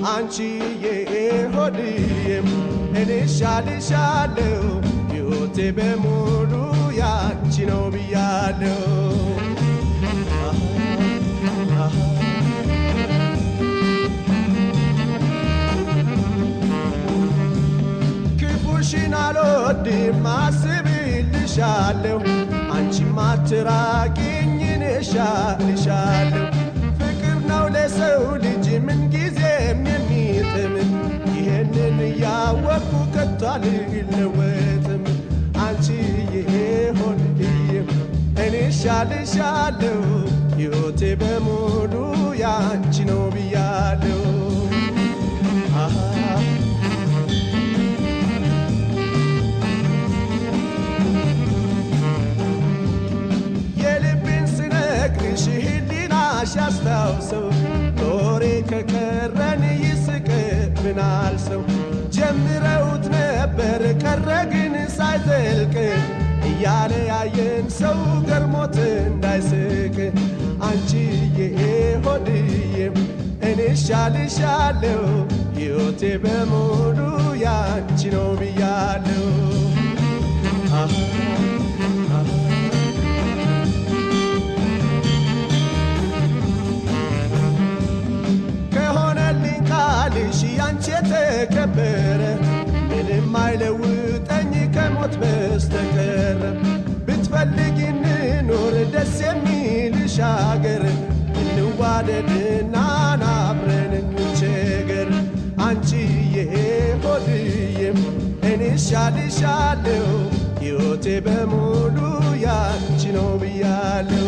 አንቺዬ ሆድዬም እኔ ሻልሻለሁ ሕይወቴ በሙሉ ያንቺ ነው ብያለሁ ክፉሽን አልወድም አስብልሻለሁ አንቺማ አትራቂኝ እኔ እሻልሻለሁ ፍቅር ነው ለሰው ልጅ ምንጊዜም የሚጥም ይህንን እያወቅኩ ከቶ አልለወጥም አንቺዬ ሆድዬም እኔ እሻልሻለሁ ሕይወቴ በሙሉ ያንቺ ነው ብያለሁ የልቤን ስነግርሽ ሕሊናሽ ያስታውሰው ኖሬ ከቀረን ይስቅብናል ሰው ጀምረውት ነበር ቀረ ግን ሳይዘልቅ እያለ ያየን ሰው ገርሞት እንዳይስቅ አንቺዬ ሆድዬም እኔ እሻልሻለሁ ሕይወቴ በሙሉ ያንቺ ነው ብያለሁ ከሆነልኝ ቃልሽ ያንቺ የተከበረ ምንም አይለውጠኝ ከሞት በስተቀር ብትፈልጊ እንኖር ደስ የሚልሽ አገር እንዋደድና አብረን እንቸገር አንቺዬ ሆድዬም እኔ እሻልሻለሁ ሕይወቴ በሙሉ ያንቺ ነው ብያለሁ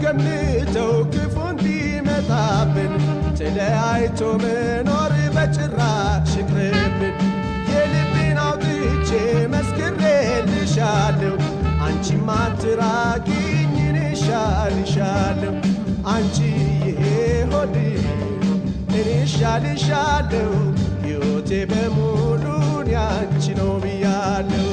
ገምተው ክፉ እንዲመጣብን ተለያይቶ መኖር በጭራሽ ይቅርብን የልቤን አውጥቼ መስክሬልሻለሁ አንቺማ አትራቂኝ እኔ እሻልሻለሁ አንቺዬ ሆድዬ እኔ እሻልሻለሁ ሕይወቴ በሙሉ ያንቺ ነው ብያለሁ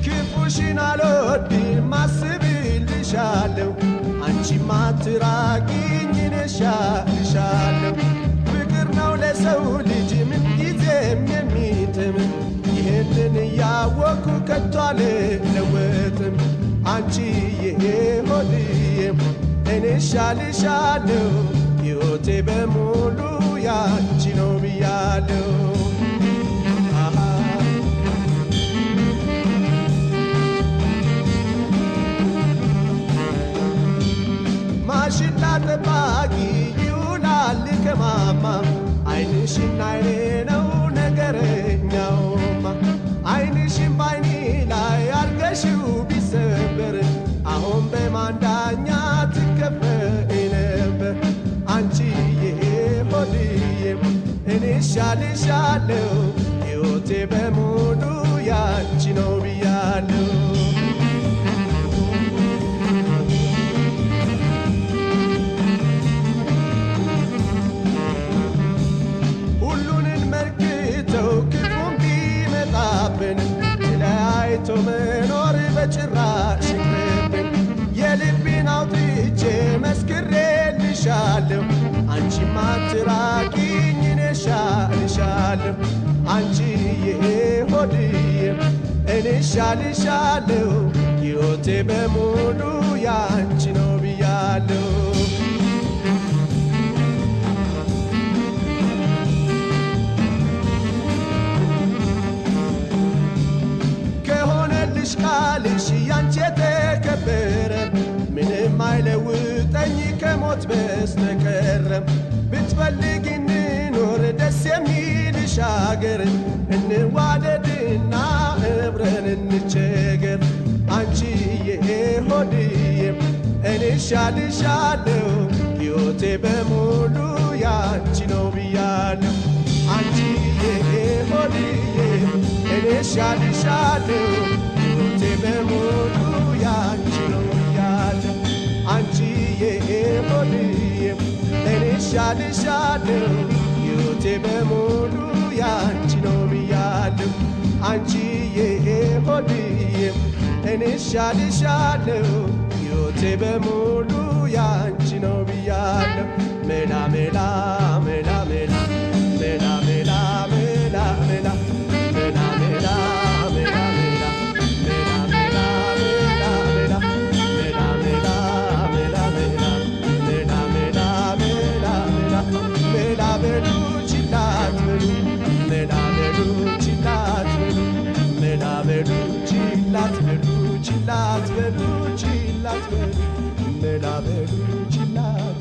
ክፉሽን አልወድም አስብልሻለሁ አንቺማ አትራቂኝ እኔ እሻልሻለሁ ፍቅር ነው ለሰው ልጅ ምንጊዜም የሚጥም ይህንን እያወቅኩ ከቶ አልለወጥም አንቺዬ ሆድዬም እኔ እሻልሻለሁ ሕይወቴ በሙሉ ያንቺ ነው ብያለሁ ማሽላ ጠባቂ ይውላል ከማማ ዓይንሽና ዓይኔ ነው ነገረኛውማ ዓይንሽን ባይኔ ላይ አርገሽው ቢሰበር አሁን በማንዳኛ ትከፈይ ነበር አንቺዬ ሆድዬም እኔ እሻልሻለሁ ሕይወቴ በሙሉ ያንቺ ነው ብያለሁ ክፉም ቢመጣብን ተለያይቶ መኖር በጭራሽ ይቅርብን የልቤን አውጥቼ መስክሬልሻለሁ አንቺማ አትራቂኝ እኔ እሻልሻለሁ አንቺዬ ሆድዬም እኔ እሻልሻለሁ ሕይወቴ በሙሉ ያንቺ ነው ብያለሁ ቃልሽ ያንቺ የተከበረ ምንም አይለውጠኝ ከሞት በስተቀር ብትፈልጊ እንኖር ደስ የሚልሽ አገር እንዋደድና አብረን እንቸገር አንቺዬ ሆድዬም እኔ እሻልሻለሁ ሕይወቴ በሙሉ ያንቺ ነው ብያለሁ አንቺዬ ሆድዬም እኔ እሻልሻለሁ ሕይወቴ በሙሉ ያንቺ ነው ብያለሁ አንቺዬ ሆድዬም እሻልሻለሁ ሕይወቴ በሙሉ ያንቺ ነው ብያለሁ አንቺዬ ሆድዬ እኔ እሻልሻለሁ ሕይወቴ በሙሉ ያንቺ ነው ብያለሁ ሜላ ሜላ ሜላ ሜላ ሜላ ሜላ ሜላ ሜላ ሜላ ሜላ ሜላ chillat